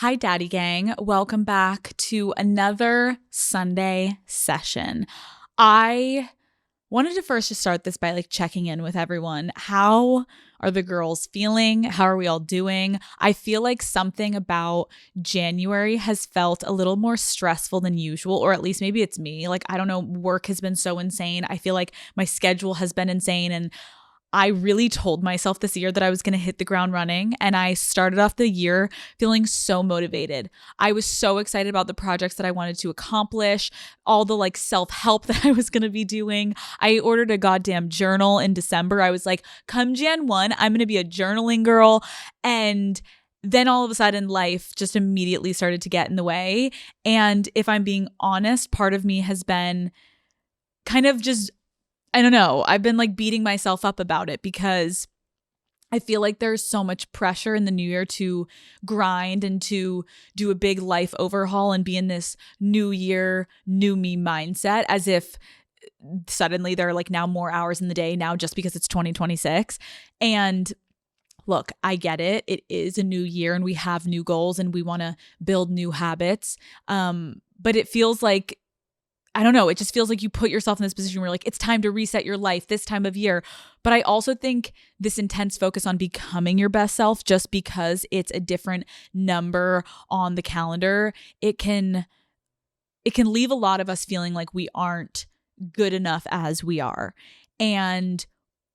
Hi, Daddy Gang. Welcome back to another Sunday session. I wanted to first just start this by checking in with everyone. How are the girls feeling? How are we all doing? I feel like something about January has felt a little more stressful than usual, or at least maybe it's me. I don't know, work has been so insane. I feel like my schedule has been insane, and I really told myself this year that I was going to hit the ground running, and I started off the year feeling so motivated. I was so excited about the projects that I wanted to accomplish, all the self-help that I was going to be doing. I ordered a goddamn journal in December. I was like, come Jan 1, I'm going to be a journaling girl. And then all of a sudden life just immediately started to get in the way. And if I'm being honest, part of me has been kind of just, I don't know, I've been beating myself up about it because I feel like there's so much pressure in the new year to grind and to do a big life overhaul and be in this new year, new me mindset, as if suddenly there are now more hours in the day now just because it's 2026. And look, I get it. It is a new year and we have new goals and we want to build new habits. But it feels like, I don't know, it just feels like you put yourself in this position where it's time to reset your life this time of year. But I also think this intense focus on becoming your best self, just because it's a different number on the calendar, it can leave a lot of us feeling like we aren't good enough as we are. And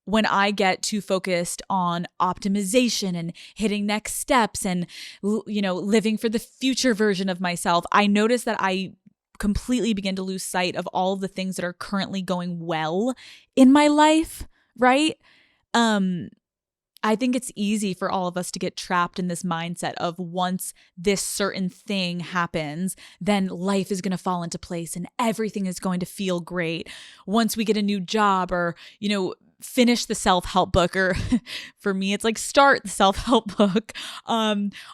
when I get too focused on optimization and hitting next steps and, living for the future version of myself, I notice that I completely begin to lose sight of all of the things that are currently going well in my life, right? I think it's easy for all of us to get trapped in this mindset of once this certain thing happens, then life is going to fall into place and everything is going to feel great. Once we get a new job or, finish the self-help book, or for me, it's start the self-help book,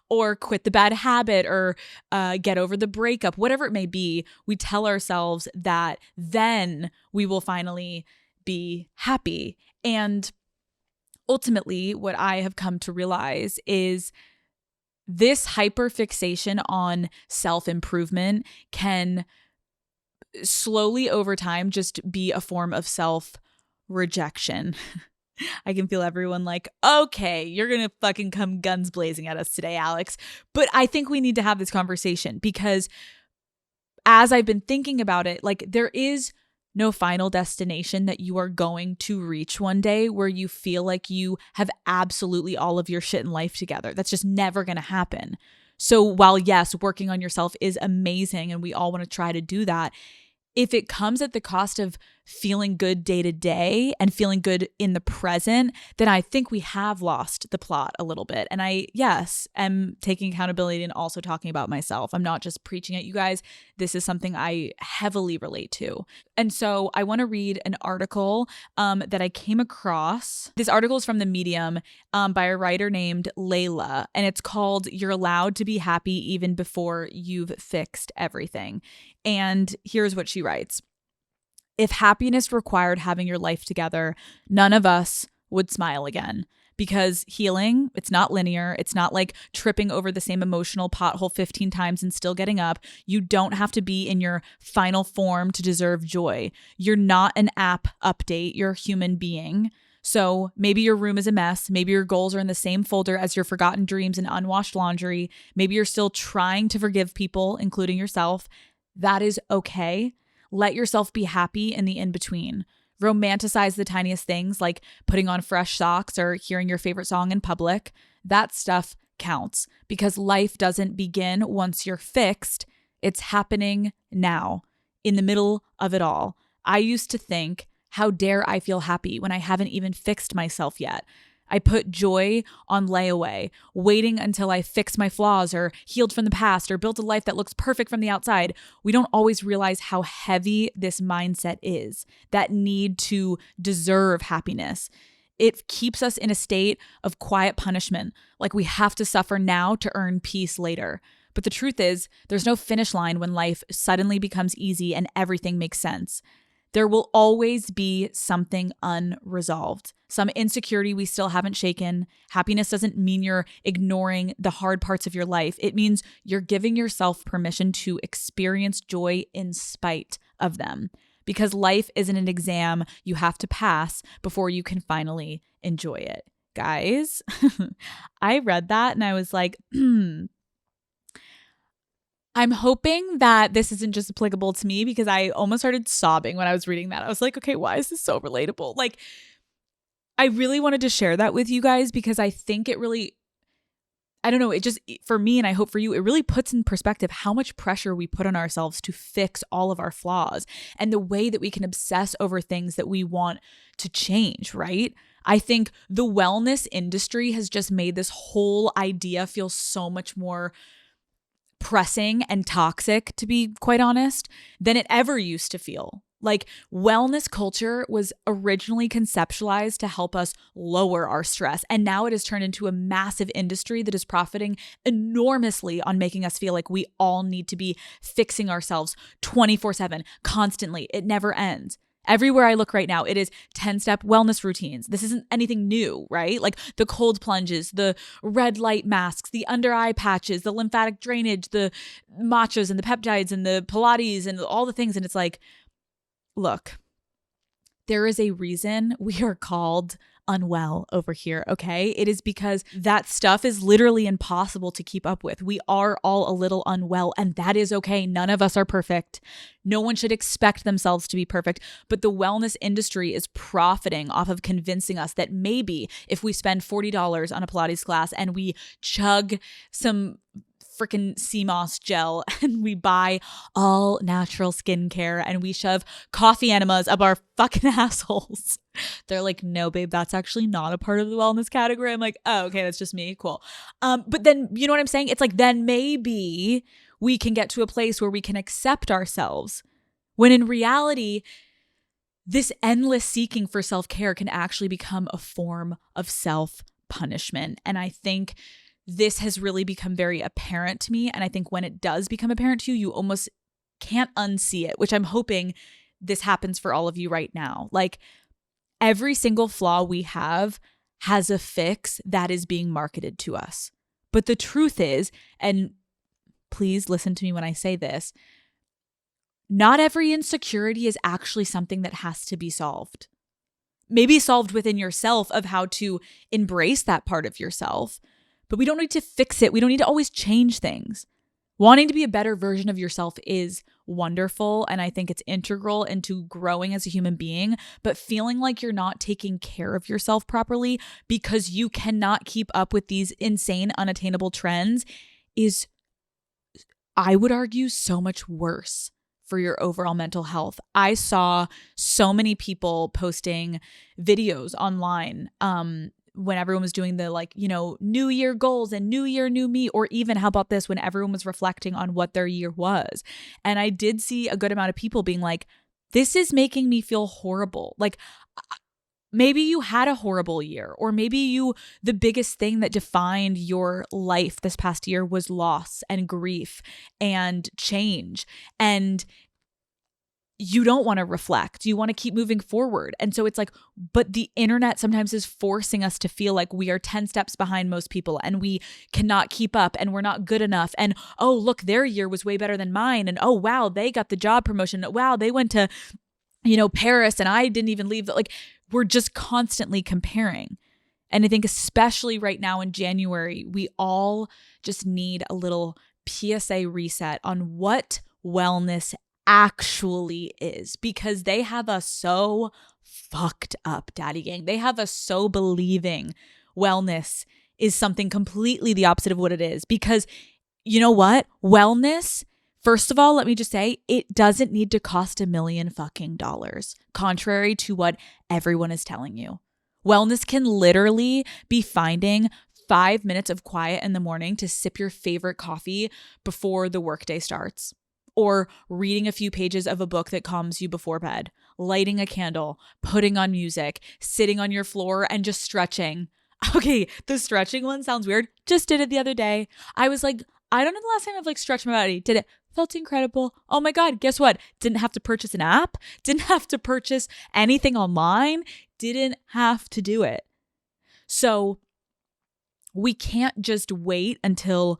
or quit the bad habit, or get over the breakup, whatever it may be, we tell ourselves that then we will finally be happy. And ultimately, what I have come to realize is this hyperfixation on self-improvement can slowly over time just be a form of self-rejection. I can feel everyone okay, you're going to fucking come guns blazing at us today, Alex. But I think we need to have this conversation because as I've been thinking about it, there is no final destination that you are going to reach one day where you feel like you have absolutely all of your shit in life together. That's just never going to happen. So while yes, working on yourself is amazing and we all want to try to do that, if it comes at the cost of feeling good day to day and feeling good in the present, then I think we have lost the plot a little bit. And I, yes, am taking accountability and also talking about myself. I'm not just preaching at you guys. This is something I heavily relate to. And so I want to read an article that I came across. This article is from the Medium by a writer named Layla, and it's called "You're Allowed to Be Happy Even Before You've Fixed Everything." And here's what she writes. If happiness required having your life together, none of us would smile again. Because healing, it's not linear. It's not like tripping over the same emotional pothole 15 times and still getting up. You don't have to be in your final form to deserve joy. You're not an app update. You're a human being. So maybe your room is a mess. Maybe your goals are in the same folder as your forgotten dreams and unwashed laundry. Maybe you're still trying to forgive people, including yourself. That is okay. Let yourself be happy in the in-between. Romanticize the tiniest things like putting on fresh socks or hearing your favorite song in public. That stuff counts because life doesn't begin once you're fixed. It's happening now, in the middle of it all. I used to think, how dare I feel happy when I haven't even fixed myself yet? I put joy on layaway, waiting until I fix my flaws or healed from the past or built a life that looks perfect from the outside. We don't always realize how heavy this mindset is, that need to deserve happiness. It keeps us in a state of quiet punishment, like we have to suffer now to earn peace later. But the truth is, there's no finish line when life suddenly becomes easy and everything makes sense. There will always be something unresolved, some insecurity we still haven't shaken. Happiness doesn't mean you're ignoring the hard parts of your life. It means you're giving yourself permission to experience joy in spite of them. Because life isn't an exam you have to pass before you can finally enjoy it. Guys, I read that and I was like, I'm hoping that this isn't just applicable to me, because I almost started sobbing when I was reading that. I was like, okay, why is this so relatable? Like, I really wanted to share that with you guys because I think it really, I don't know, it just, for me, and I hope for you, it really puts in perspective how much pressure we put on ourselves to fix all of our flaws and the way that we can obsess over things that we want to change, right? I think the wellness industry has just made this whole idea feel so much more pressing and toxic, to be quite honest, than it ever used to feel. Like, wellness culture was originally conceptualized to help us lower our stress, and now it has turned into a massive industry that is profiting enormously on making us feel like we all need to be fixing ourselves 24/7, constantly. It never ends. Everywhere I look right now, it is 10-step wellness routines. This isn't anything new, right? Like the cold plunges, the red light masks, the under eye patches, the lymphatic drainage, the matchas and the peptides and the Pilates and all the things. And it's like, look, there is a reason we are called unwell over here, okay? It is because that stuff is literally impossible to keep up with. We are all a little unwell, and that is okay. None of us are perfect. No one should expect themselves to be perfect, but the wellness industry is profiting off of convincing us that maybe if we spend $40 on a Pilates class and we chug some freaking sea moss gel and we buy all natural skincare and we shove coffee enemas up our fucking assholes. They're like, no, babe, that's actually not a part of the wellness category. I'm like, oh, okay, that's just me. Cool. But then, you know what I'm saying? It's like, then maybe we can get to a place where we can accept ourselves, when in reality, this endless seeking for self-care can actually become a form of self-punishment. And I think this has really become very apparent to me. And I think when it does become apparent to you, you almost can't unsee it, which I'm hoping this happens for all of you right now. Like, every single flaw we have has a fix that is being marketed to us. But the truth is, and please listen to me when I say this, not every insecurity is actually something that has to be solved. Maybe solved within yourself of how to embrace that part of yourself. But we don't need to fix it. We don't need to always change things. Wanting to be a better version of yourself is wonderful, and I think it's integral into growing as a human being, but feeling like you're not taking care of yourself properly because you cannot keep up with these insane, unattainable trends is, I would argue, so much worse for your overall mental health. I saw so many people posting videos online, when everyone was doing the, like, you know, New Year goals and New Year, new me, or even how about this, when everyone was reflecting on what their year was. And I did see a good amount of people being like, this is making me feel horrible. Like, maybe you had a horrible year, or maybe the biggest thing that defined your life this past year was loss and grief and change. And you don't want to reflect. You want to keep moving forward. And so it's like, but the internet sometimes is forcing us to feel like we are 10 steps behind most people and we cannot keep up and we're not good enough. And, oh, look, their year was way better than mine. And, oh, wow, they got the job promotion. Wow, they went to, Paris and I didn't even leave. Like, we're just constantly comparing. And I think especially right now in January, we all just need a little PSA reset on what wellness actually is, because they have us so fucked up, daddy gang. They have us so believing wellness is something completely the opposite of what it is. Because you know what? Wellness, first of all, let me just say, it doesn't need to cost $1 million fucking dollars, contrary to what everyone is telling you. Wellness can literally be finding 5 minutes of quiet in the morning to sip your favorite coffee before the workday starts, or reading a few pages of a book that calms you before bed, lighting a candle, putting on music, sitting on your floor and just stretching. Okay, the stretching one sounds weird. Just did it the other day. I was like, I don't know the last time I've stretched my body. Did it Felt incredible. Oh my God, guess what? Didn't have to purchase an app. Didn't have to purchase anything online. Didn't have to do it. So we can't just wait until,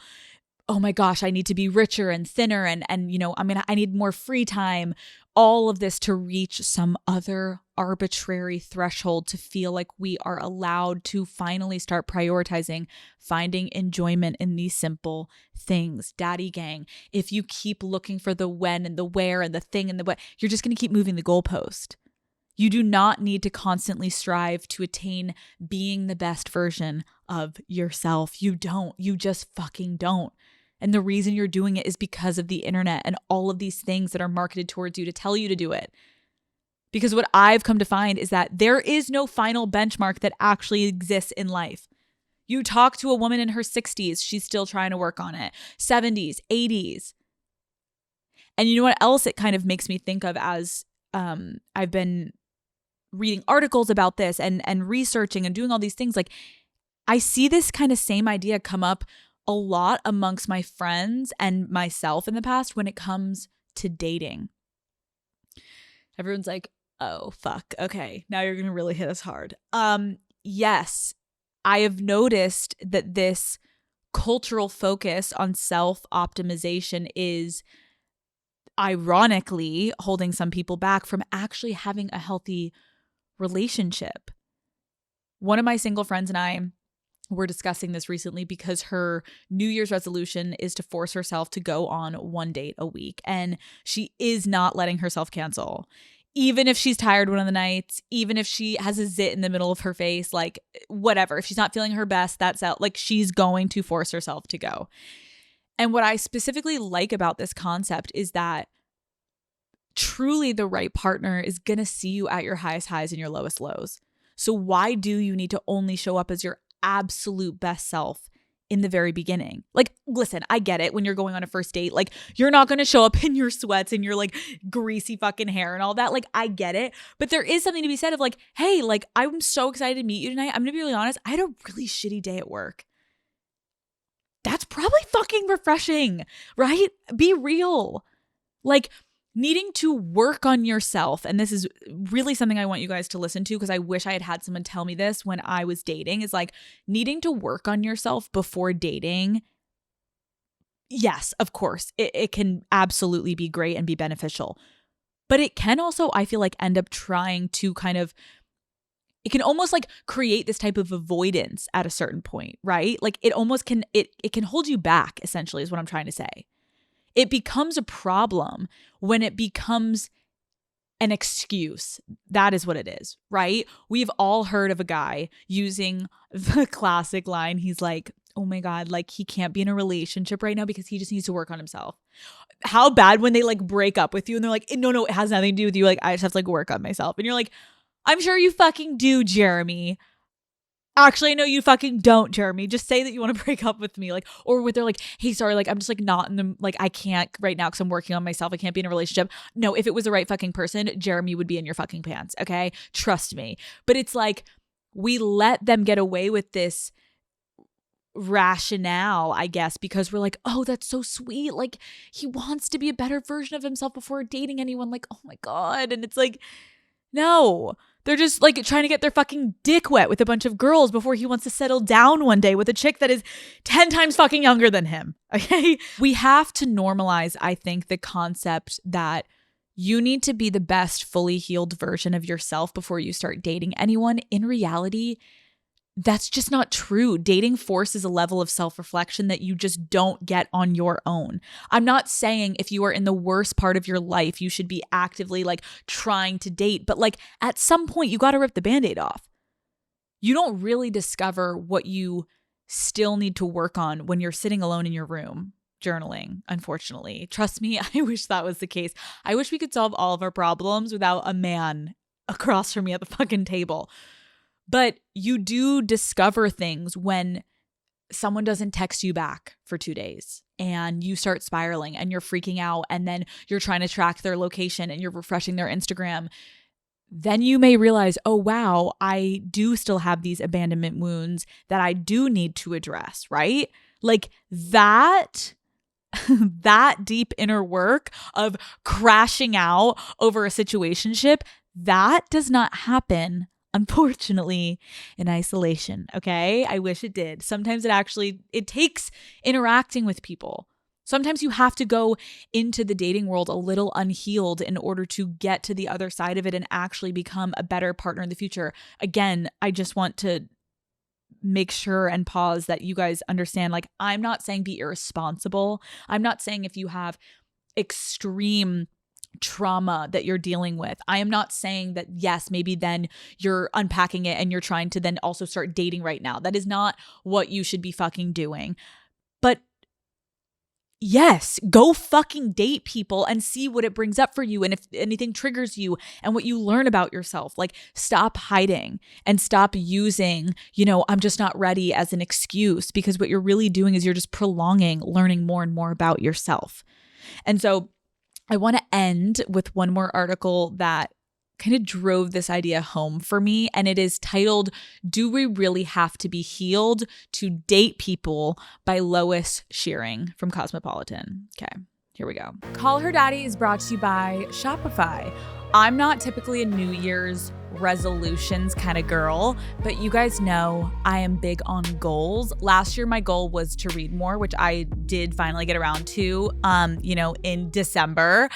oh my gosh, I need to be richer and thinner and I need more free time. All of this to reach some other arbitrary threshold to feel like we are allowed to finally start prioritizing finding enjoyment in these simple things. Daddy gang, if you keep looking for the when and the where and the thing and the what, you're just going to keep moving the goalpost. You do not need to constantly strive to attain being the best version of yourself. You don't. You just fucking don't. And the reason you're doing it is because of the internet and all of these things that are marketed towards you to tell you to do it. Because what I've come to find is that there is no final benchmark that actually exists in life. You talk to a woman in her 60s, she's still trying to work on it. 70s, 80s. And you know what else it kind of makes me think of as I've been reading articles about this and researching and doing all these things. Like, I see this kind of same idea come up a lot amongst my friends and myself in the past when it comes to dating. Everyone's like, oh, fuck. Okay, now you're going to really hit us hard. Yes, I have noticed that this cultural focus on self-optimization is ironically holding some people back from actually having a healthy relationship. One of my single friends and I were discussing this recently because her New Year's resolution is to force herself to go on one date a week. And she is not letting herself cancel. Even if she's tired one of the nights, even if she has a zit in the middle of her face, like whatever, if she's not feeling her best, that's out. Like, she's going to force herself to go. And what I specifically like about this concept is that truly the right partner is going to see you at your highest highs and your lowest lows. So why do you need to only show up as your absolute best self in the very beginning? Like, listen, I get it. When you're going on a first date, like, you're not going to show up in your sweats and your like greasy fucking hair and all that. Like, I get it. But there is something to be said of like, hey, like, I'm so excited to meet you tonight. I'm going to be really honest. I had a really shitty day at work. That's probably fucking refreshing, right? Be real. Like, needing to work on yourself, and this is really something I want you guys to listen to because I wish I had someone tell me this when I was dating, is like, needing to work on yourself before dating. Yes, of course, it can absolutely be great and be beneficial. But it can also, I feel like, end up trying to kind of, it can almost like create this type of avoidance at a certain point, right? Like, it almost can, it can hold you back, essentially, is what I'm trying to say. It becomes a problem when it becomes an excuse. That is what it is, right? We've all heard of a guy using the classic line. He's like, oh my God, like, he can't be in a relationship right now because he just needs to work on himself. How bad when they like break up with you and they're like, no, it has nothing to do with you. Like, I just have to like work on myself. And you're like, I'm sure you fucking do, Jeremy. Actually, no, you fucking don't, Jeremy. Just say that you want to break up with me. Like, or with they're like, hey, sorry, like, I'm just like not in the, like, I can't right now because I'm working on myself. I can't be in a relationship. No, if it was the right fucking person, Jeremy would be in your fucking pants. Okay. Trust me. But it's like, we let them get away with this rationale, I guess, because we're like, oh, that's so sweet. Like, he wants to be a better version of himself before dating anyone. Like, oh my God. And it's like, no. They're just like trying to get their fucking dick wet with a bunch of girls before he wants to settle down one day with a chick that is 10 times fucking younger than him. Okay. We have to normalize, I think, the concept that you need to be the best fully healed version of yourself before you start dating anyone. In reality, that's just not true. Dating forces a level of self-reflection that you just don't get on your own. I'm not saying if you are in the worst part of your life, you should be actively like trying to date, but like at some point you got to rip the Band-Aid off. You don't really discover what you still need to work on when you're sitting alone in your room journaling, unfortunately. Trust me, I wish that was the case. I wish we could solve all of our problems without a man across from me at the fucking table. But you do discover things when someone doesn't text you back for 2 days and you start spiraling and you're freaking out and then you're trying to track their location and you're refreshing their Instagram. Then you may realize, oh, wow, I do still have these abandonment wounds that I do need to address, right? Like that that deep inner work of crashing out over a situationship, that does not happen, unfortunately, in isolation. Okay. I wish it did. Sometimes it takes interacting with people. Sometimes you have to go into the dating world a little unhealed in order to get to the other side of it and actually become a better partner in the future. Again, I just want to make sure and pause that you guys understand, like, I'm not saying be irresponsible. I'm not saying if you have extreme trauma that you're dealing with, I am not saying that, yes, maybe then you're unpacking it and you're trying to then also start dating right now. That is not what you should be fucking doing. But yes, go fucking date people and see what it brings up for you and if anything triggers you and what you learn about yourself. Like, stop hiding and stop using, I'm just not ready as an excuse, because what you're really doing is you're just prolonging learning more and more about yourself. And so I want to end with one more article that kind of drove this idea home for me. And it is titled, "Do We Really Have to Be Healed to Date People?" by Lois Shearing from Cosmopolitan. Okay, here we go. Call Her Daddy is brought to you by Shopify. I'm not typically a New Year's resolutions kind of girl, but you guys know I am big on goals. Last year, my goal was to read more, which I did finally get around to, in December.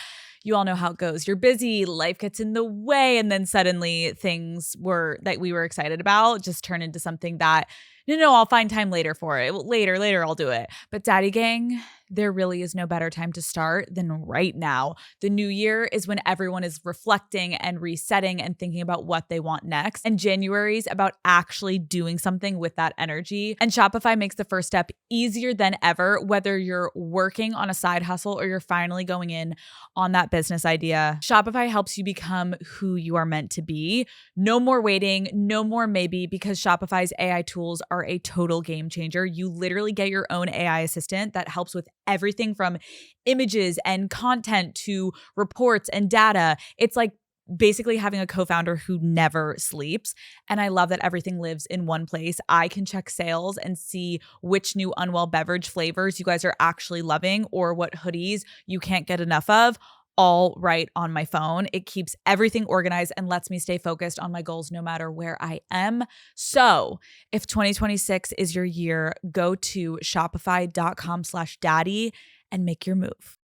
You all know how it goes. You're busy, life gets in the way, and then suddenly things that we were excited about just turn into something that, no, I'll find time later for it. Later, I'll do it. But Daddy Gang, there really is no better time to start than right now. The new year is when everyone is reflecting and resetting and thinking about what they want next. And January is about actually doing something with that energy. And Shopify makes the first step easier than ever, whether you're working on a side hustle or you're finally going in on that business idea. Shopify helps you become who you are meant to be. No more waiting, no more maybe, because Shopify's AI tools are a total game changer. You literally get your own AI assistant that helps with everything from images and content to reports and data. It's like basically having a co-founder who never sleeps. And I love that everything lives in one place. I can check sales and see which new Unwell beverage flavors you guys are actually loving or what hoodies you can't get enough of, all right on my phone. It keeps everything organized and lets me stay focused on my goals no matter where I am. So if 2026 is your year, go to shopify.com/daddy and make your move.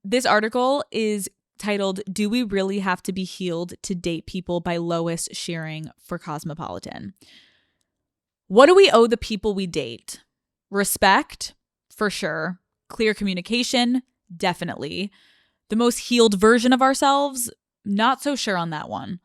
This article is titled, "Do We Really Have to Be Healed to Date People?" by Lois Shearing for Cosmopolitan. What do we owe the people we date? Respect, for sure. Clear communication, definitely. The most healed version of ourselves, not so sure on that one.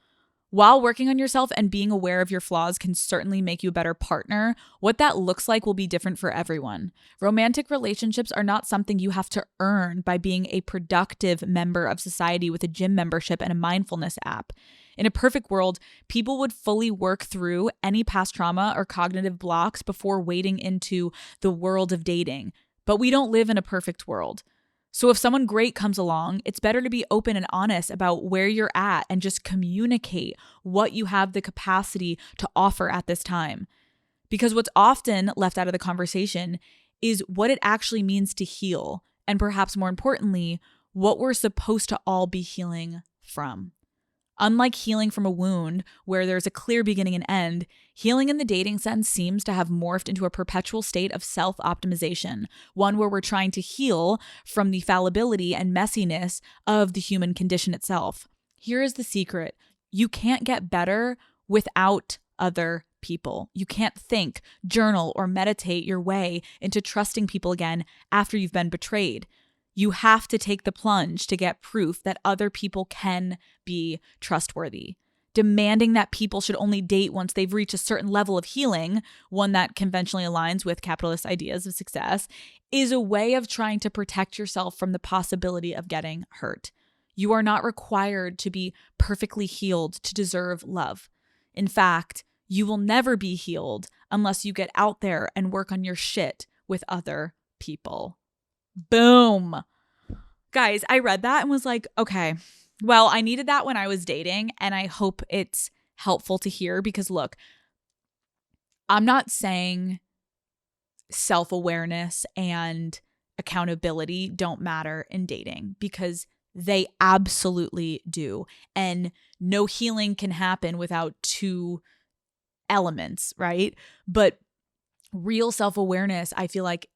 While working on yourself and being aware of your flaws can certainly make you a better partner, what that looks like will be different for everyone. Romantic relationships are not something you have to earn by being a productive member of society with a gym membership and a mindfulness app. In a perfect world, people would fully work through any past trauma or cognitive blocks before wading into the world of dating. But we don't live in a perfect world. So if someone great comes along, it's better to be open and honest about where you're at and just communicate what you have the capacity to offer at this time. Because what's often left out of the conversation is what it actually means to heal, and perhaps more importantly, what we're supposed to all be healing from. Unlike healing from a wound where there's a clear beginning and end, healing in the dating sense seems to have morphed into a perpetual state of self-optimization, one where we're trying to heal from the fallibility and messiness of the human condition itself. Here is the secret. You can't get better without other people. You can't think, journal, or meditate your way into trusting people again after you've been betrayed. You have to take the plunge to get proof that other people can be trustworthy. Demanding that people should only date once they've reached a certain level of healing, one that conventionally aligns with capitalist ideas of success, is a way of trying to protect yourself from the possibility of getting hurt. You are not required to be perfectly healed to deserve love. In fact, you will never be healed unless you get out there and work on your shit with other people. Boom. Guys, I read that and was like, okay, well, I needed that when I was dating, and I hope it's helpful to hear because look, I'm not saying self-awareness and accountability don't matter in dating, because they absolutely do. And no healing can happen without two elements, right? But real self-awareness, I feel like,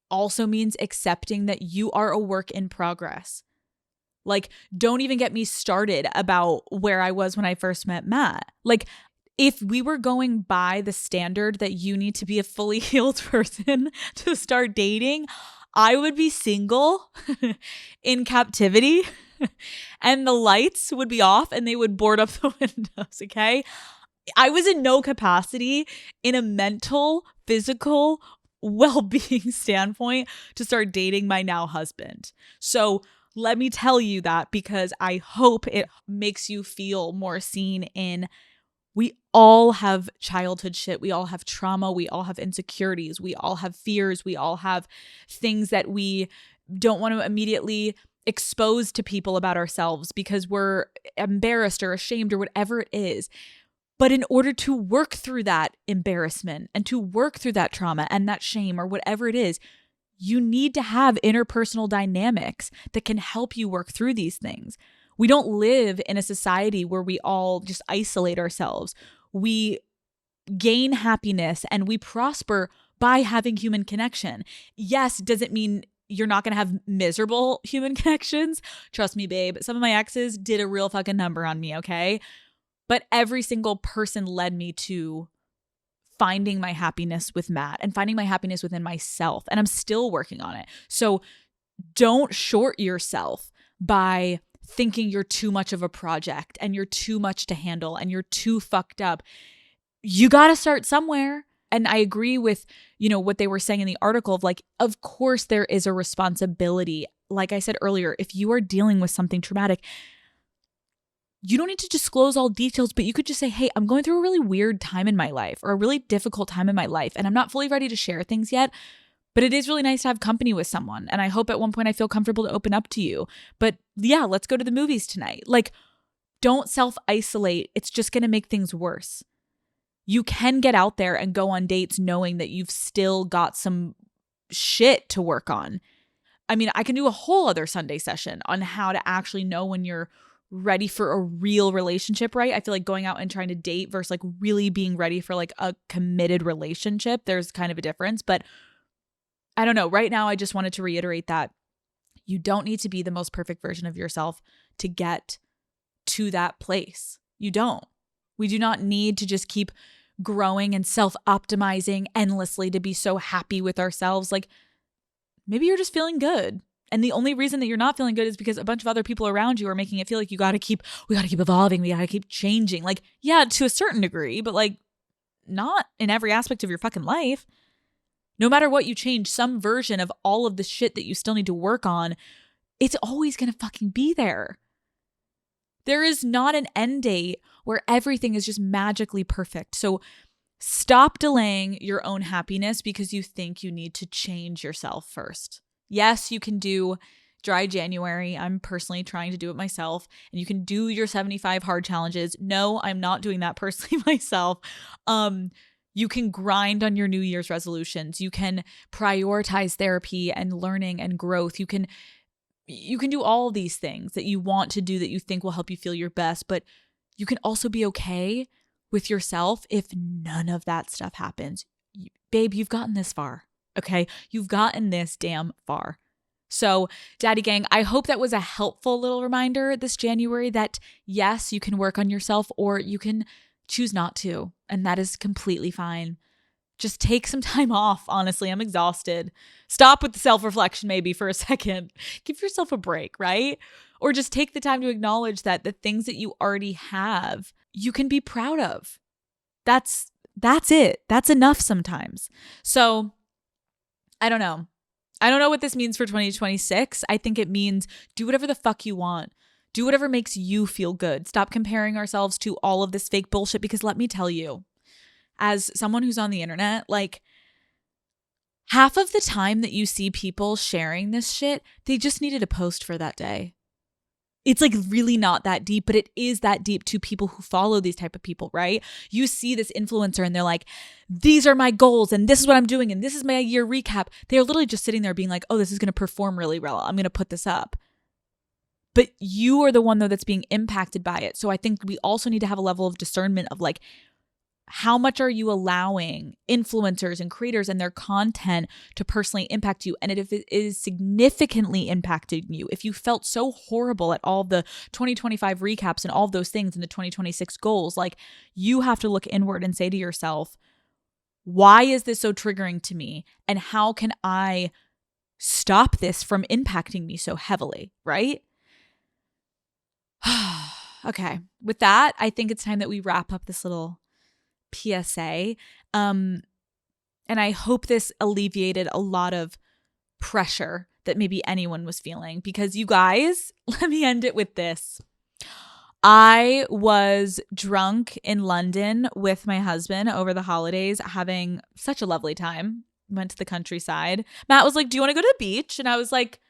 also means accepting that you are a work in progress. Like, don't even get me started about where I was when I first met Matt. Like, if we were going by the standard that you need to be a fully healed person to start dating, I would be single in captivity and the lights would be off and they would board up the windows, okay? I was in no capacity in a mental, physical, well-being standpoint to start dating my now husband. So let me tell you that, because I hope it makes you feel more seen in, we all have childhood shit. We all have trauma. We all have insecurities. We all have fears. We all have things that we don't want to immediately expose to people about ourselves because we're embarrassed or ashamed or whatever it is. But in order to work through that embarrassment and to work through that trauma and that shame or whatever it is, you need to have interpersonal dynamics that can help you work through these things. We don't live in a society where we all just isolate ourselves. We gain happiness and we prosper by having human connection. Yes, does it mean you're not going to have miserable human connections? Trust me, babe. Some of my exes did a real fucking number on me, okay? But every single person led me to finding my happiness with Matt and finding my happiness within myself. And I'm still working on it. So don't short yourself by thinking you're too much of a project and you're too much to handle and you're too fucked up. You got to start somewhere. And I agree with, what they were saying in the article of like, of course there is a responsibility. Like I said earlier, if you are dealing with something traumatic, you don't need to disclose all details, but you could just say, hey, I'm going through a really weird time in my life or a really difficult time in my life, and I'm not fully ready to share things yet, but it is really nice to have company with someone. And I hope at one point I feel comfortable to open up to you. But yeah, let's go to the movies tonight. Like, don't self-isolate. It's just going to make things worse. You can get out there and go on dates knowing that you've still got some shit to work on. I mean, I can do a whole other Sunday session on how to actually know when you're ready for a real relationship, right? I feel like going out and trying to date versus like really being ready for like a committed relationship, there's kind of a difference. But I don't know. Right now, I just wanted to reiterate that you don't need to be the most perfect version of yourself to get to that place. You don't. We do not need to just keep growing and self-optimizing endlessly to be so happy with ourselves. Like, maybe you're just feeling good. And the only reason that you're not feeling good is because a bunch of other people around you are making it feel like we got to keep evolving. We got to keep changing. Like, yeah, to a certain degree, but like not in every aspect of your fucking life. No matter what you change, some version of all of the shit that you still need to work on, it's always going to fucking be there. There is not an end date where everything is just magically perfect. So stop delaying your own happiness because you think you need to change yourself first. Yes, you can do dry January. I'm personally trying to do it myself. And you can do your 75 hard challenges. No, I'm not doing that personally myself. You can grind on your New Year's resolutions. You can prioritize therapy and learning and growth. You can do all these things that you want to do that you think will help you feel your best. But you can also be okay with yourself if none of that stuff happens. Babe, you've gotten this far. Okay, you've gotten this damn far. So, Daddy Gang, I hope that was a helpful little reminder this January that yes, you can work on yourself or you can choose not to. And that is completely fine. Just take some time off. Honestly, I'm exhausted. Stop with the self-reflection maybe for a second. Give yourself a break, right? Or just take the time to acknowledge that the things that you already have, you can be proud of. That's it. That's enough sometimes. So, I don't know. I don't know what this means for 2026. I think it means do whatever the fuck you want. Do whatever makes you feel good. Stop comparing ourselves to all of this fake bullshit because let me tell you, as someone who's on the internet, like half of the time that you see people sharing this shit, they just needed a post for that day. It's like really not that deep, but it is that deep to people who follow these type of people, right? You see this influencer and they're like, these are my goals and this is what I'm doing and this is my year recap. They're literally just sitting there being like, oh, this is going to perform really well. I'm going to put this up. But you are the one though that's being impacted by it. So I think we also need to have a level of discernment of like, how much are you allowing influencers and creators and their content to personally impact you? And if it is significantly impacting you, if you felt so horrible at all the 2025 recaps and all of those things and the 2026 goals, like you have to look inward and say to yourself, why is this so triggering to me? And how can I stop this from impacting me so heavily, right? Okay. With that, I think it's time that we wrap up this little PSA. And I hope this alleviated a lot of pressure that maybe anyone was feeling, because you guys, let me end it with this. I was drunk in London with my husband over the holidays, having such a lovely time. Went to the countryside. Matt was like, do you want to go to the beach? And I was like,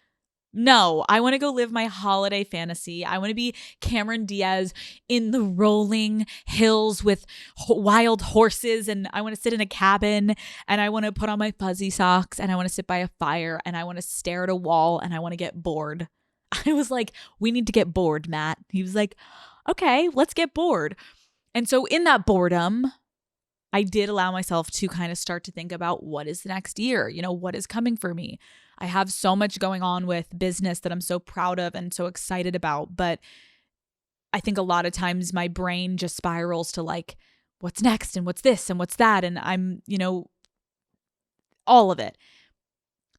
no, I want to go live my holiday fantasy. I want to be Cameron Diaz in the rolling hills with wild horses. And I want to sit in a cabin and I want to put on my fuzzy socks and I want to sit by a fire and I want to stare at a wall and I want to get bored. I was like, we need to get bored, Matt. He was like, okay, let's get bored. And so in that boredom, I did allow myself to kind of start to think about what is the next year? You know, what is coming for me? I have so much going on with business that I'm so proud of and so excited about. But I think a lot of times my brain just spirals to like, what's next and what's this and what's that? And I'm, you know, all of it.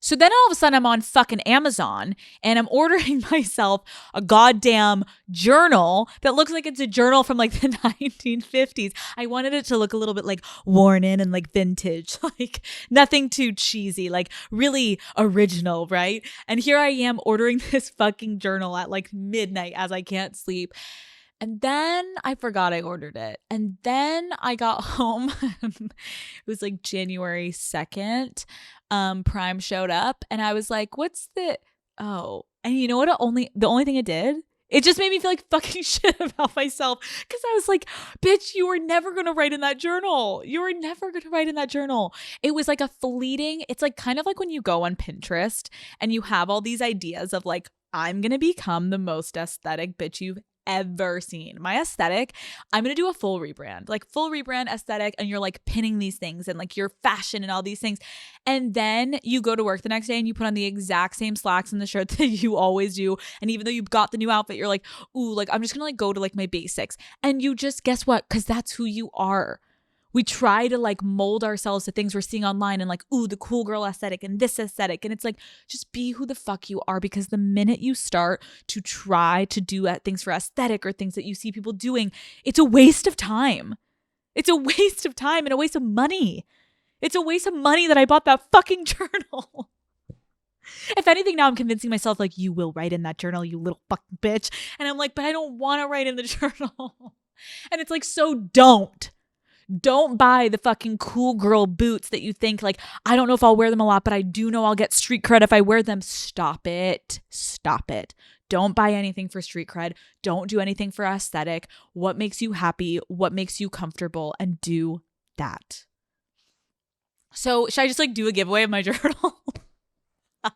So then all of a sudden I'm on fucking Amazon and I'm ordering myself a goddamn journal that looks like it's a journal from like the 1950s. I wanted it to look a little bit like worn in and like vintage, like nothing too cheesy, like really original, right? And here I am ordering this fucking journal at like midnight as I can't sleep. And then I forgot I ordered it. And then I got home. It was like January 2nd. Prime showed up and I was like, what's the, oh, and you know what? The only thing it did, it just made me feel like fucking shit about myself. Cause I was like, bitch, you were never going to write in that journal. You were never going to write in that journal. It was like a fleeting, it's like kind of like when you go on Pinterest and you have all these ideas of like, I'm going to become the most aesthetic bitch you've ever seen. My aesthetic, I'm going to do a full rebrand, like full rebrand aesthetic. And you're like pinning these things and like your fashion and all these things. And then you go to work the next day and you put on the exact same slacks and the shirt that you always do. And even though you've got the new outfit, you're like, ooh, like I'm just going to like go to like my basics. And you just, guess what? Cause that's who you are. We try to like mold ourselves to things we're seeing online and like, ooh, the cool girl aesthetic and this aesthetic. And it's like, just be who the fuck you are, because the minute you start to try to do things for aesthetic or things that you see people doing, it's a waste of time. It's a waste of time and a waste of money. It's a waste of money that I bought that fucking journal. If anything, now I'm convincing myself like, you will write in that journal, you little fucking bitch. And I'm like, but I don't want to write in the journal. And it's like, so don't. Don't buy the fucking cool girl boots that you think like, I don't know if I'll wear them a lot, but I do know I'll get street cred if I wear them. Stop it. Stop it. Don't buy anything for street cred. Don't do anything for aesthetic. What makes you happy? What makes you comfortable? And do that. So should I just like do a giveaway of my journal? All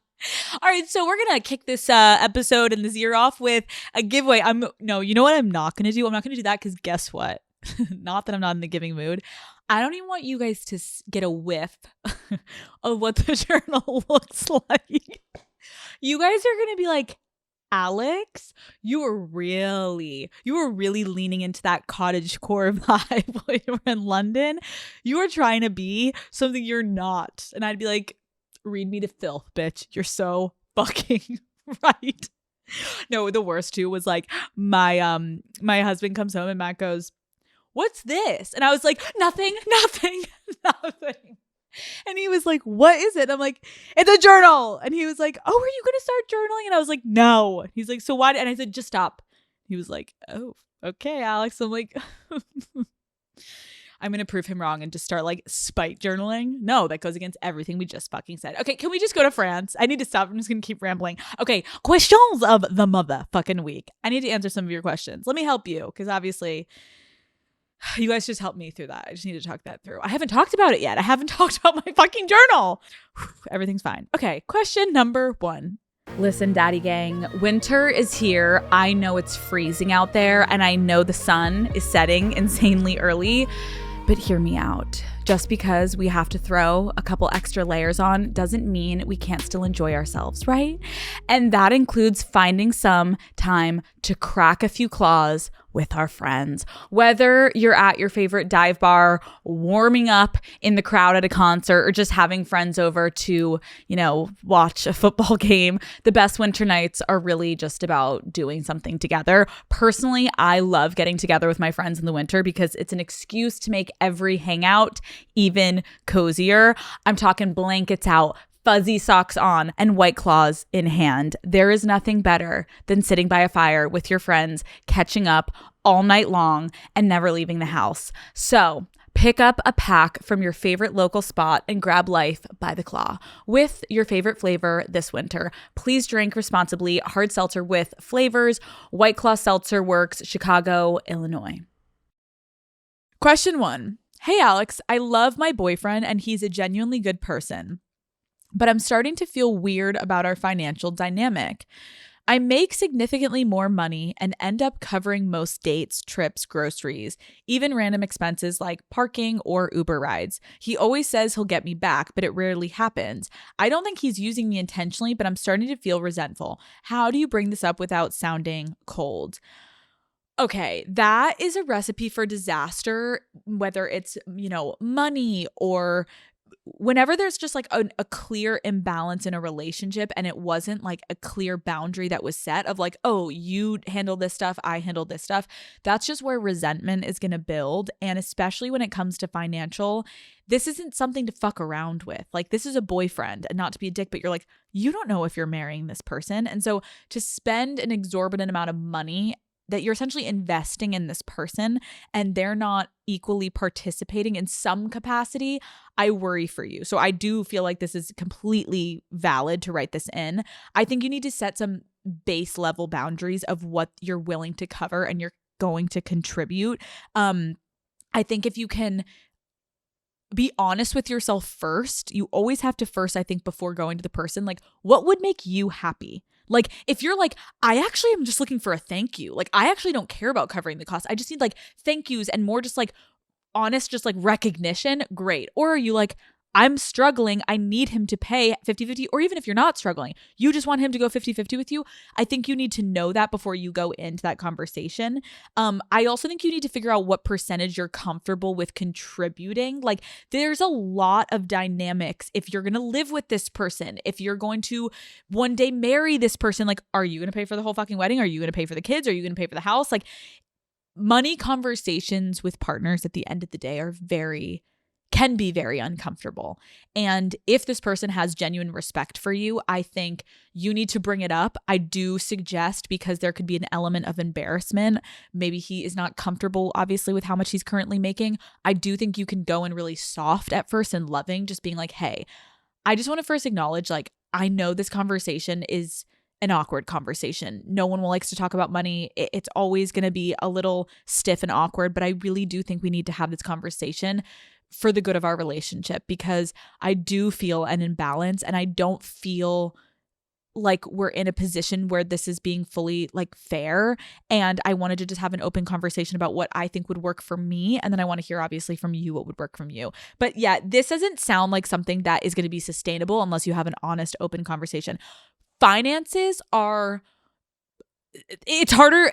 right, so we're going to kick this episode and this year off with a giveaway. You know what I'm not going to do? I'm not going to do that because guess what? Not that I'm not in the giving mood. I don't even want you guys to get a whiff of what the journal looks like. You guys are going to be like, Alex, you were really leaning into that cottagecore vibe while you were in London. You were trying to be something you're not. And I'd be like, read me to filth, bitch. You're so fucking right. No, the worst too was like my husband comes home and Matt goes, what's this? And I was like, nothing. And he was like, what is it? And I'm like, it's a journal. And he was like, oh, are you going to start journaling? And I was like, no. He's like, so why? And I said, just stop. He was like, oh, okay, Alex. I'm like, I'm going to prove him wrong and just start like spite journaling. No, that goes against everything we just fucking said. Okay, can we just go to France? I need to stop. I'm just going to keep rambling. Okay, questions of the motherfucking week. I need to answer some of your questions. Let me help you because obviously you guys just helped me through that. I just need to talk that through. I haven't talked about it yet. I haven't talked about my fucking journal. Everything's fine. Okay, question number 1. Listen, Daddy Gang, winter is here. I know it's freezing out there, and I know the sun is setting insanely early, but hear me out. Just because we have to throw a couple extra layers on doesn't mean we can't still enjoy ourselves, right? And that includes finding some time to crack a few claws with our friends. Whether you're at your favorite dive bar, warming up in the crowd at a concert, or just having friends over to, watch a football game, the best winter nights are really just about doing something together. Personally, I love getting together with my friends in the winter because it's an excuse to make every hangout even cozier. I'm talking blankets out, fuzzy socks on, and White Claws in hand. There is nothing better than sitting by a fire with your friends, catching up all night long and never leaving the house. So pick up a pack from your favorite local spot and grab life by the claw with your favorite flavor this winter. Please drink responsibly. Hard seltzer with flavors. White Claw Seltzer Works, Chicago, Illinois. Question 1. Hey, Alex, I love my boyfriend and he's a genuinely good person, but I'm starting to feel weird about our financial dynamic. I make significantly more money and end up covering most dates, trips, groceries, even random expenses like parking or Uber rides. He always says he'll get me back, but it rarely happens. I don't think he's using me intentionally, but I'm starting to feel resentful. How do you bring this up without sounding cold? Okay, that is a recipe for disaster, whether it's, money or whenever there's just like a clear imbalance in a relationship and it wasn't like a clear boundary that was set of like, oh, you handle this stuff, I handle this stuff. That's just where resentment is going to build. And especially when it comes to financial, this isn't something to fuck around with. Like, this is a boyfriend, and not to be a dick, but you're like, you don't know if you're marrying this person. And so to spend an exorbitant amount of money that you're essentially investing in this person and they're not equally participating in some capacity, I worry for you. So I do feel like this is completely valid to write this in. I think you need to set some base level boundaries of what you're willing to cover and you're going to contribute. I think if you can be honest with yourself first, you always have to first, I think, before going to the person, like, what would make you happy? Like, if you're like, I actually am just looking for a thank you. Like, I actually don't care about covering the cost. I just need like thank yous and more just like honest, just like recognition. Great. Or are you like, I'm struggling, I need him to pay 50-50, or even if you're not struggling, you just want him to go 50-50 with you. I think you need to know that before you go into that conversation. I also think you need to figure out what percentage you're comfortable with contributing. Like, there's a lot of dynamics. If you're going to live with this person, if you're going to one day marry this person, like, are you going to pay for the whole fucking wedding? Are you going to pay for the kids? Are you going to pay for the house? Like, money conversations with partners at the end of the day can be very uncomfortable. And if this person has genuine respect for you, I think you need to bring it up. I do suggest, because there could be an element of embarrassment. Maybe he is not comfortable, obviously, with how much he's currently making. I do think you can go in really soft at first and loving, just being like, hey, I just want to first acknowledge, like, I know this conversation is an awkward conversation. No one likes to talk about money. It's always going to be a little stiff and awkward, but I really do think we need to have this conversation for the good of our relationship, because I do feel an imbalance and I don't feel like we're in a position where this is being fully like fair. And I wanted to just have an open conversation about what I think would work for me. And then I want to hear, obviously, from you what would work from you. But yeah, this doesn't sound like something that is going to be sustainable unless you have an honest, open conversation. Finances are, it's harder.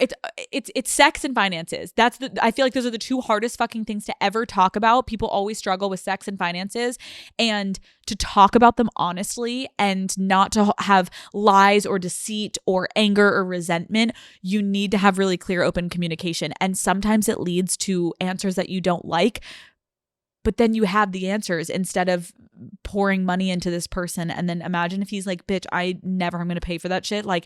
It's sex and finances. I feel like those are the two hardest fucking things to ever talk about. People always struggle with sex and finances, and to talk about them honestly and not to have lies or deceit or anger or resentment, you need to have really clear, open communication. And sometimes it leads to answers that you don't like, but then you have the answers instead of pouring money into this person. And then imagine if he's like, bitch, I'm going to pay for that shit. Like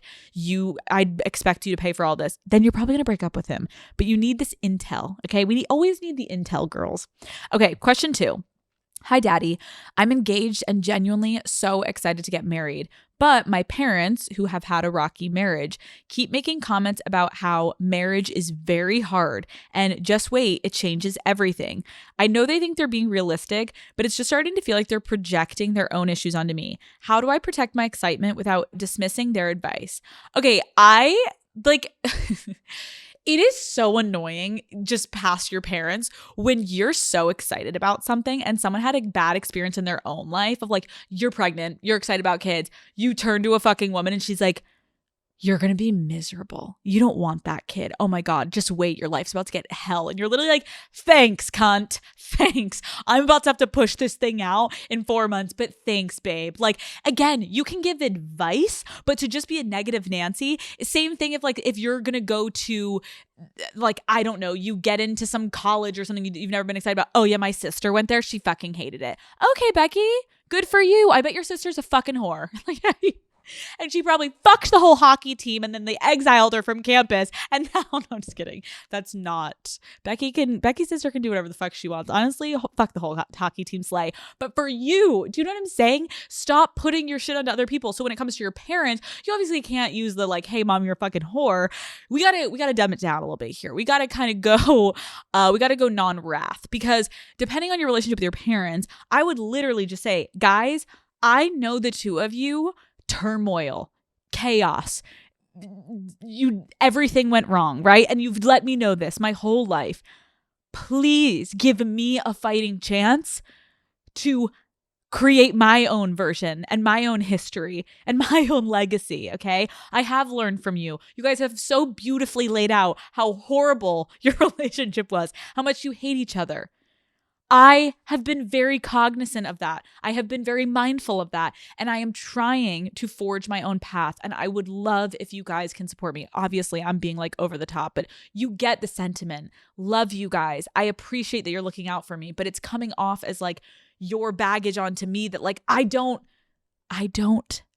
I expect you to pay for all this. Then you're probably going to break up with him. But you need this intel. Okay. We always need the intel, girls. Okay. Question 2. Hi, Daddy. I'm engaged and genuinely so excited to get married. But my parents, who have had a rocky marriage, keep making comments about how marriage is very hard and just wait, it changes everything. I know they think they're being realistic, but it's just starting to feel like they're projecting their own issues onto me. How do I protect my excitement without dismissing their advice? Okay, I like... It is so annoying just past your parents when you're so excited about something and someone had a bad experience in their own life of like, you're pregnant, you're excited about kids, you turn to a fucking woman and she's like, you're going to be miserable. You don't want that kid. Oh my God, just wait. Your life's about to get hell. And you're literally like, thanks, cunt. Thanks. I'm about to have to push this thing out in 4 months, but thanks, babe. Like, again, you can give advice, but to just be a negative Nancy, same thing if you're going to go to, like, I don't know, you get into some college or something you've never been excited about. Oh yeah, my sister went there. She fucking hated it. Okay, Becky, good for you. I bet your sister's a fucking whore. And she probably fucked the whole hockey team and then they exiled her from campus. And now, no, I'm just kidding. That's not. Becky's sister can do whatever the fuck she wants. Honestly, fuck the whole hockey team slay. But for you, do you know what I'm saying? Stop putting your shit onto other people. So when it comes to your parents, you obviously can't use the like, hey mom, you're a fucking whore. We gotta dumb it down a little bit here. We gotta kind of go, non-wrath, because depending on your relationship with your parents, I would literally just say, guys, I know the two of you, turmoil, chaos, everything went wrong, right? And you've let me know this my whole life. Please give me a fighting chance to create my own version and my own history and my own legacy, okay? I have learned from you. You guys have so beautifully laid out how horrible your relationship was, how much you hate each other. I have been very cognizant of that. I have been very mindful of that. And I am trying to forge my own path. And I would love if you guys can support me. Obviously, I'm being like over the top, but you get the sentiment. Love you guys. I appreciate that you're looking out for me, but it's coming off as like your baggage onto me that like, I don't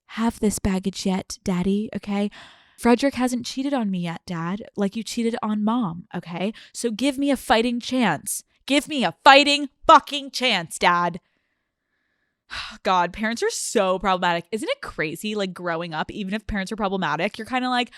have this baggage yet, Daddy. Okay. Frederick hasn't cheated on me yet, Dad, like you cheated on Mom. Okay. So give me a fighting chance. Give me a fighting fucking chance, Dad. God, parents are so problematic. Isn't it crazy? Like growing up, even if parents are problematic, you're kind of like,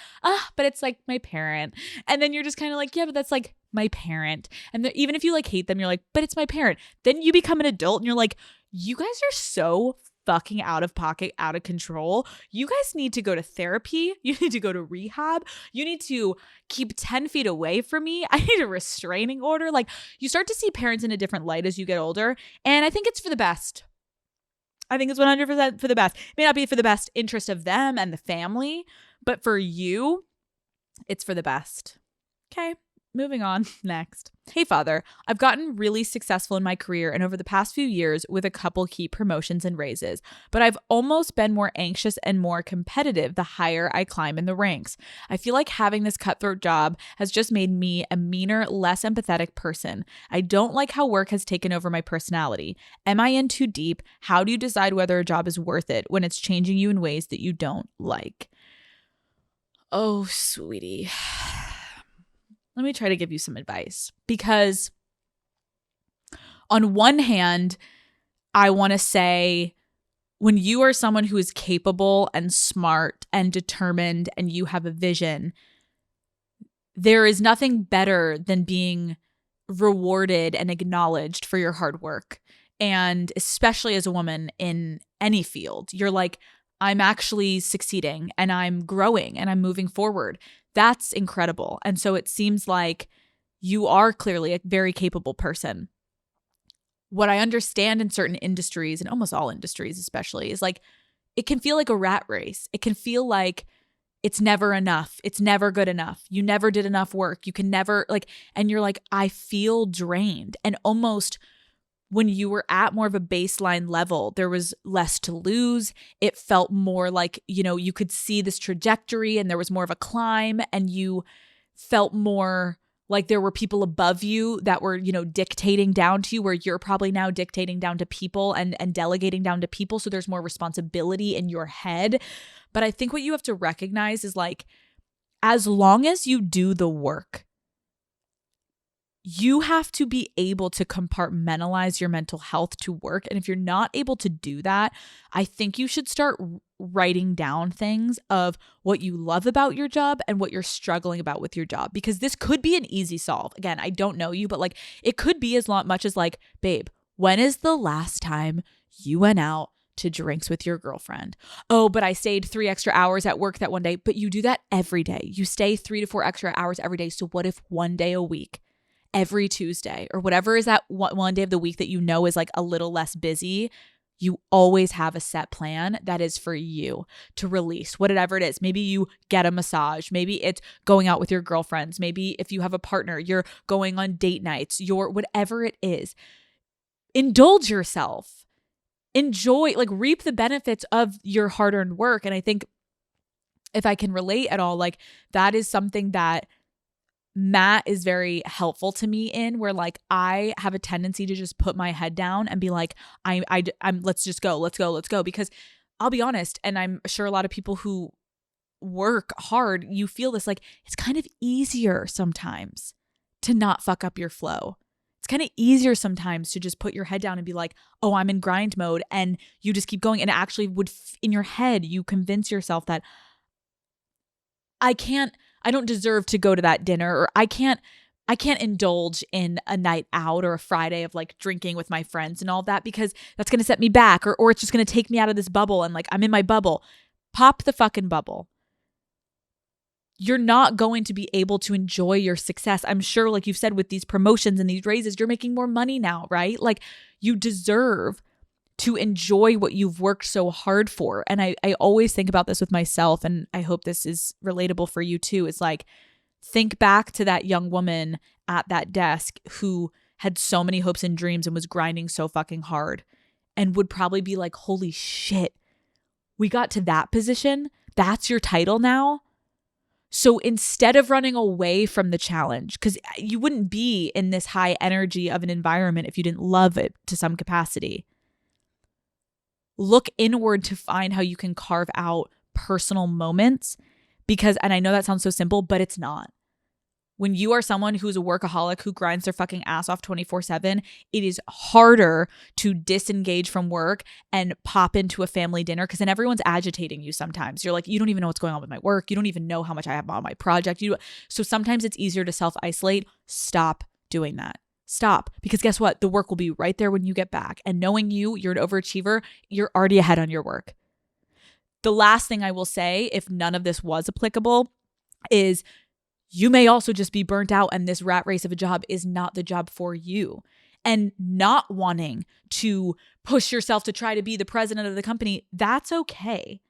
but it's like my parent. And then you're just kind of like, yeah, but that's like my parent. And even if you like hate them, you're like, but it's my parent. Then you become an adult and you're like, you guys are so fucking out of pocket, out of control. You guys need to go to therapy. You need to go to rehab. You need to keep 10 feet away from me. I need a restraining order. Like you start to see parents in a different light as you get older. And I think it's for the best. I think it's 100% for the best. It may not be for the best interest of them and the family, but for you, it's for the best. Okay. Moving on. Next. Hey, Father, I've gotten really successful in my career and over the past few years with a couple key promotions and raises, but I've almost been more anxious and more competitive the higher I climb in the ranks. I feel like having this cutthroat job has just made me a meaner, less empathetic person. I don't like how work has taken over my personality. Am I in too deep? How do you decide whether a job is worth it when it's changing you in ways that you don't like? Oh, sweetie. Let me try to give you some advice, because on one hand, I want to say when you are someone who is capable and smart and determined and you have a vision, there is nothing better than being rewarded and acknowledged for your hard work. And especially as a woman in any field, you're like, I'm actually succeeding and I'm growing and I'm moving forward. That's incredible. And so it seems like you are clearly a very capable person. What I understand in certain industries, and almost all industries especially, is like it can feel like a rat race. It can feel like it's never enough. It's never good enough. You never did enough work. You can never and you're like, I feel drained. And almost when you were at more of a baseline level, there was less to lose. It felt more like, you could see this trajectory and there was more of a climb and you felt more Like there were people above you that were, dictating down to you, where you're probably now dictating down to people and delegating down to people. So there's more responsibility in your head. But I think what you have to recognize is like, as long as you do the work, you have to be able to compartmentalize your mental health to work. And if you're not able to do that, I think you should start writing down things of what you love about your job and what you're struggling about with your job, because this could be an easy solve. Again, I don't know you, but like it could be as much as like, babe, when is the last time you went out to drinks with your girlfriend? Oh, but I stayed 3 extra hours at work that one day. But you do that every day. You stay 3 to 4 extra hours every day. So what if one day a week, every Tuesday, or whatever is that one day of the week that is like a little less busy, you always have a set plan that is for you to release whatever it is. Maybe you get a massage. Maybe it's going out with your girlfriends. Maybe if you have a partner, you're going on date nights, whatever it is. Indulge yourself. Enjoy, like reap the benefits of your hard-earned work. And I think if I can relate at all, like that is something that Matt is very helpful to me in, where like I have a tendency to just put my head down and be like, I'm let's just go. Because I'll be honest, and I'm sure a lot of people who work hard, you feel this, like it's kind of easier sometimes to not fuck up your flow. It's kind of easier sometimes to just put your head down and be like, oh, I'm in grind mode. And you just keep going. And it actually would, in your head, you convince yourself that I don't deserve to go to that dinner, or I can't indulge in a night out or a Friday of like drinking with my friends and all that, because that's going to set me back, or it's just going to take me out of this bubble. And like, I'm in my bubble. Pop the fucking bubble. You're not going to be able to enjoy your success. I'm sure, like you've said, with these promotions and these raises, you're making more money now, right? Like you deserve to enjoy what you've worked so hard for. And I always think about this with myself, and I hope this is relatable for you too. It's like, think back to that young woman at that desk who had so many hopes and dreams and was grinding so fucking hard, and would probably be like, holy shit, we got to that position. That's your title now. So instead of running away from the challenge, because you wouldn't be in this high energy of an environment if you didn't love it to some capacity, look inward to find how you can carve out personal moments. Because, and I know that sounds so simple, but it's not. When you are someone who's a workaholic who grinds their fucking ass off 24/7, it is harder to disengage from work and pop into a family dinner, because then everyone's agitating you sometimes. You're like, you don't even know what's going on with my work. You don't even know how much I have on my project. So sometimes it's easier to self-isolate. Stop doing that. Stop. Because guess what? The work will be right there when you get back. And knowing you're an overachiever, you're already ahead on your work. The last thing I will say, if none of this was applicable, is you may also just be burnt out, and this rat race of a job is not the job for you. And not wanting to push yourself to try to be the president of the company, that's okay.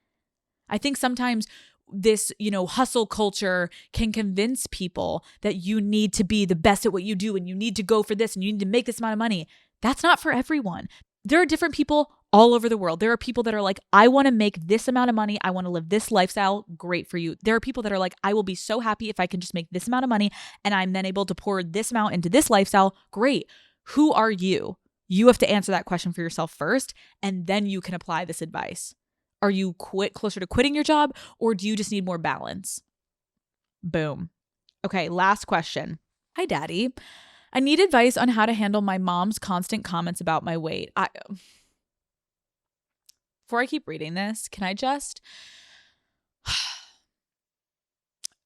I think sometimes this, hustle culture can convince people that you need to be the best at what you do, and you need to go for this, and you need to make this amount of money. That's not for everyone. There are different people all over the world. There are people that are like, I want to make this amount of money. I want to live this lifestyle. Great for you. There are people that are like, I will be so happy if I can just make this amount of money and I'm then able to pour this amount into this lifestyle. Great. Who are you? You have to answer that question for yourself first, and then you can apply this advice. Are you closer to quitting your job, or do you just need more balance? Boom. Okay, last question. Hi, Daddy. I need advice on how to handle my mom's constant comments about my weight. Before I keep reading this, can I just...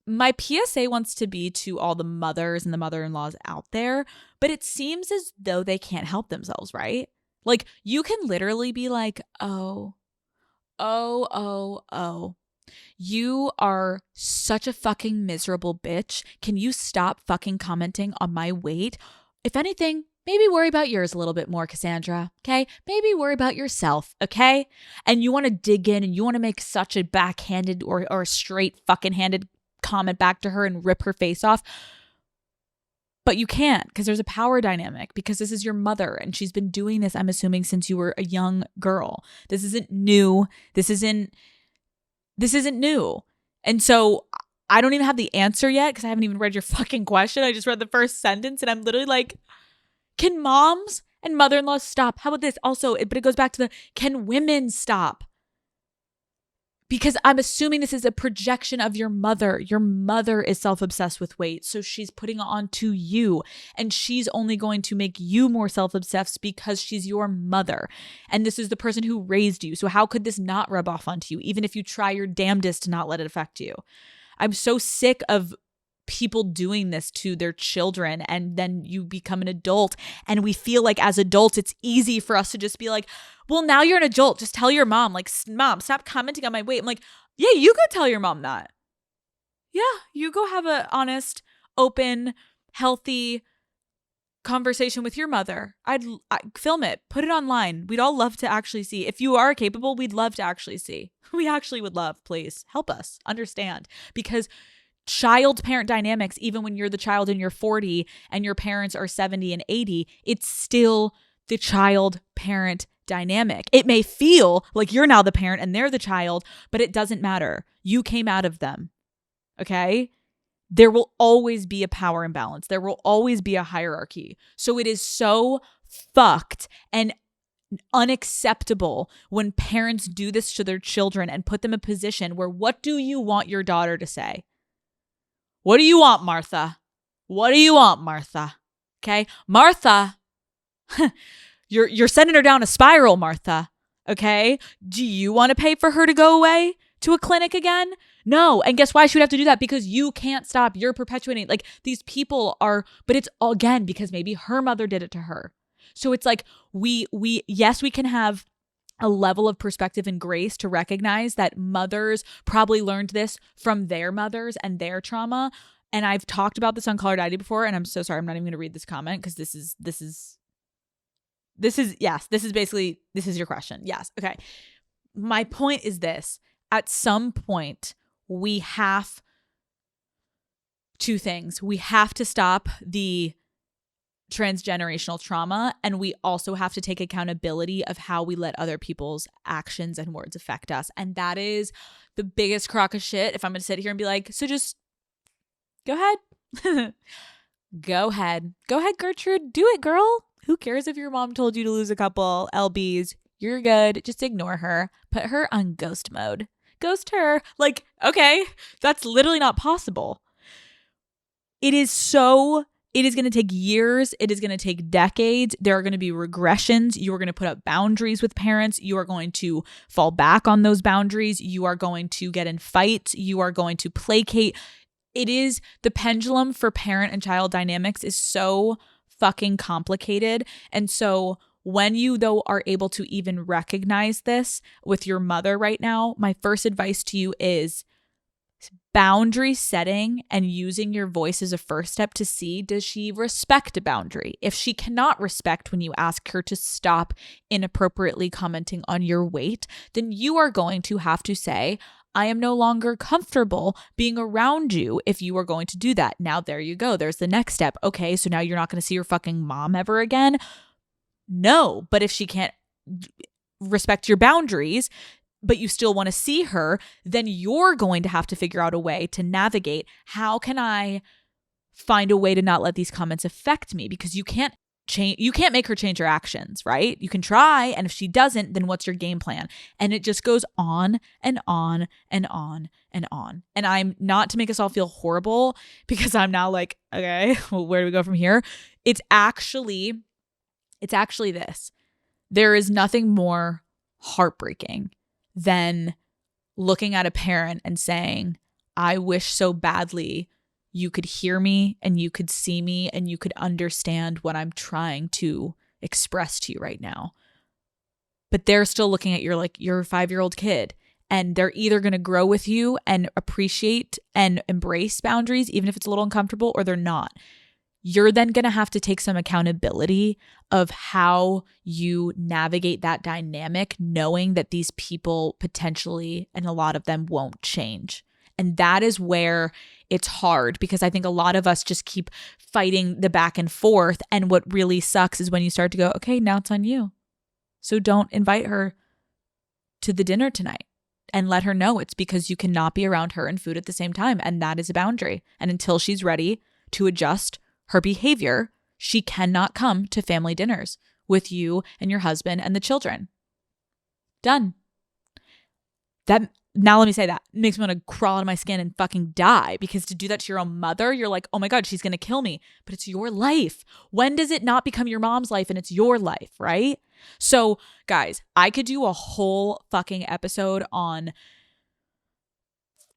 My PSA wants to be to all the mothers and the mother-in-laws out there, but it seems as though they can't help themselves, right? Like, you can literally be like, oh, you are such a fucking miserable bitch. Can you stop fucking commenting on my weight? If anything, maybe worry about yours a little bit more, Cassandra, okay? Maybe worry about yourself, okay? And you want to dig in and you want to make such a backhanded or a straight fucking handed comment back to her and rip her face off. But you can't, because there's a power dynamic, because this is your mother and she's been doing this, I'm assuming, since you were a young girl. This isn't new. This isn't new. And so I don't even have the answer yet because I haven't even read your fucking question. I just read the first sentence and I'm literally like, can moms and mother-in-laws stop? How about this? Also, but it goes back to can women stop? Because I'm assuming this is a projection of your mother. Your mother is self-obsessed with weight. So she's putting it on to you. And she's only going to make you more self-obsessed because she's your mother. And this is the person who raised you. So how could this not rub off onto you, even if you try your damnedest to not let it affect you? I'm so sick of people doing this to their children, and then you become an adult and we feel like as adults it's easy for us to just be like, well, now you're an adult, just tell your mom, like, mom, stop commenting on my weight. I'm like, yeah, you go tell your mom that. Yeah, you go have a honest, open, healthy conversation with your mother. I'd film it, put it online. We'd all love to actually see. If you are capable, we'd love to actually see. We actually would love. Please help us understand, because child parent dynamics, even when you're the child and you're 40 and your parents are 70 and 80, it's still the child parent dynamic. It may feel like you're now the parent and they're the child, but it doesn't matter. You came out of them. Okay? There will always be a power imbalance. There will always be a hierarchy. So it is so fucked and unacceptable when parents do this to their children and put them in a position where, what do you want your daughter to say? What do you want, Martha? What do you want, Martha? Okay? Martha, you're sending her down a spiral, Martha. Okay? Do you want to pay for her to go away to a clinic again? No. And guess why she would have to do that? Because you can't stop. You're perpetuating. Like, these people are, but it's all, again, because maybe her mother did it to her. So it's like, yes, we can have a level of perspective and grace to recognize that mothers probably learned this from their mothers and their trauma. And I've talked about this on Call Her Daddy before, and I'm so sorry, I'm not even going to read this comment because this is basically your question. Yes. Okay. My point is this: at some point, we have two things. We have to stop the transgenerational trauma, and we also have to take accountability of how we let other people's actions and words affect us. And that is the biggest crock of shit. If I'm going to sit here and be like, so just go ahead. Go ahead, Gertrude, do it, girl. Who cares if your mom told you to lose a couple lbs? You're good. Just ignore her. Put her on ghost mode. Ghost her. Like, okay, that's literally not possible. It is going to take years. It is going to take decades. There are going to be regressions. You are going to put up boundaries with parents. You are going to fall back on those boundaries. You are going to get in fights. You are going to placate. It is, the pendulum for parent and child dynamics is so fucking complicated. And so when you, though, are able to even recognize this with your mother right now, my first advice to you is boundary setting and using your voice as a first step to see, does she respect a boundary? If she cannot respect when you ask her to stop inappropriately commenting on your weight, then you are going to have to say, I am no longer comfortable being around you if you are going to do that. Now, there you go. There's the next step. Okay, so now you're not going to see your fucking mom ever again? No, but if she can't respect your boundaries, but you still want to see her, then you're going to have to figure out a way to navigate. How can I find a way to not let these comments affect me? Because you can't make her change her actions, right? You can try, and if she doesn't, then what's your game plan? And it just goes on and on and on and on. And I'm not to make us all feel horrible, because I'm now like, okay, well, where do we go from here? It's actually this. There is nothing more heartbreaking than looking at a parent and saying, I wish so badly you could hear me and you could see me and you could understand what I'm trying to express to you right now. But they're still looking at your 5-year-old kid, and they're either going to grow with you and appreciate and embrace boundaries, even if it's a little uncomfortable, or they're not. You're then going to have to take some accountability of how you navigate that dynamic, knowing that these people potentially, and a lot of them, won't change. And that is where it's hard, because I think a lot of us just keep fighting the back and forth. And what really sucks is when you start to go, okay, now it's on you. So don't invite her to the dinner tonight. and let her know it's because you cannot be around her and food at the same time. And that is a boundary. And until she's ready to adjust her behavior, she cannot come to family dinners with you and your husband and the children. Done. Now let me say that makes me want to crawl out of my skin and fucking die, because to do that to your own mother, you're like, oh my God, she's going to kill me. But it's your life. When does it not become your mom's life and it's your life, right? So guys, I could do a whole fucking episode on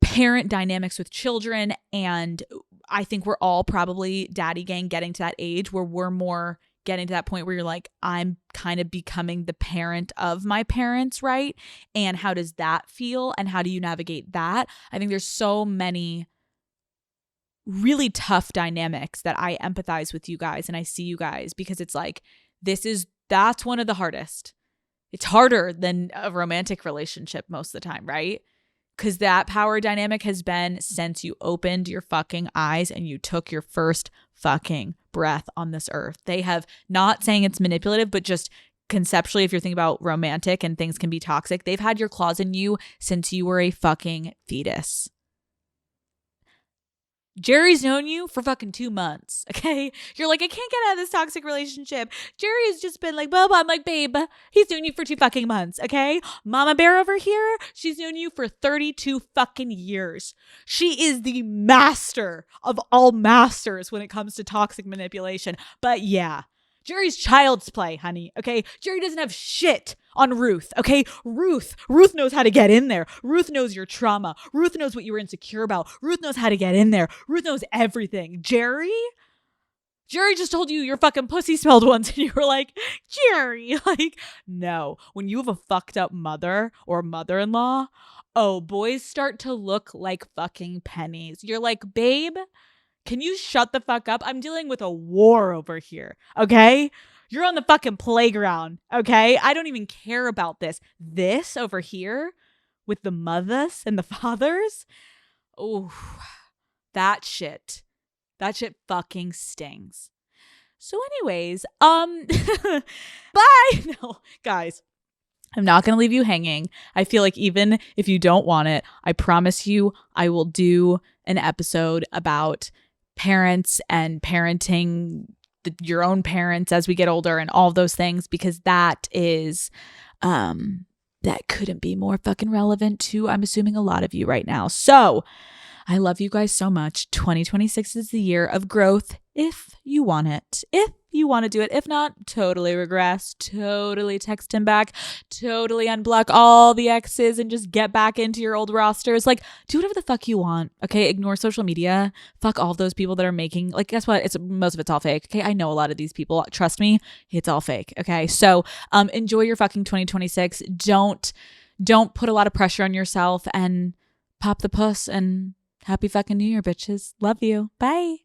parent dynamics with children. And I think we're all probably daddy gang getting to that age where we're more getting to that point where you're like, I'm kind of becoming the parent of my parents, right? And how does that feel? And how do you navigate that? I think there's so many really tough dynamics that I empathize with you guys and I see you guys, because it's like, that's one of the hardest. It's harder than a romantic relationship most of the time, right? Because that power dynamic has been since you opened your fucking eyes and you took your first fucking breath on this earth. They have, not saying it's manipulative, but just conceptually, if you're thinking about romantic and things can be toxic, they've had your claws in you since you were a fucking fetus. Jerry's known you for fucking 2 months, okay? You're like, I can't get out of this toxic relationship. Jerry has just been like, blah, blah. I'm like, babe, he's known you for 2 fucking months, okay? Mama Bear over here, she's known you for 32 fucking years. She is the master of all masters when it comes to toxic manipulation. But yeah, Jerry's child's play, honey, okay? Jerry doesn't have shit on Ruth, okay? Ruth knows how to get in there. Ruth knows your trauma. Ruth knows what you were insecure about. Ruth knows how to get in there. Ruth knows everything. Jerry just told you your fucking pussy smelled once and you were like, Jerry, like, no. When you have a fucked up mother or mother-in-law, oh, boys start to look like fucking pennies. You're like, babe, can you shut the fuck up? I'm dealing with a war over here, okay? You're on the fucking playground, okay? I don't even care about this. This over here with the mothers and the fathers, oh, that shit fucking stings. So anyways, bye. No, guys, I'm not going to leave you hanging. I feel like even if you don't want it, I promise you I will do an episode about parents and parenting your own parents as we get older and all those things, because that is that couldn't be more fucking relevant to, I'm assuming, a lot of you right now. So I love you guys so much. 2026 is the year of growth if you want it. If you want to do it. If not, totally regress, totally text him back, totally unblock all the exes and just get back into your old rosters. Like, do whatever the fuck you want. Okay. Ignore social media. Fuck all those people that are making, like, guess what? Most of it's all fake. Okay. I know a lot of these people. Trust me, it's all fake. Okay. So enjoy your fucking 2026. Don't put a lot of pressure on yourself, and pop the puss, and happy fucking New Year, bitches. Love you. Bye.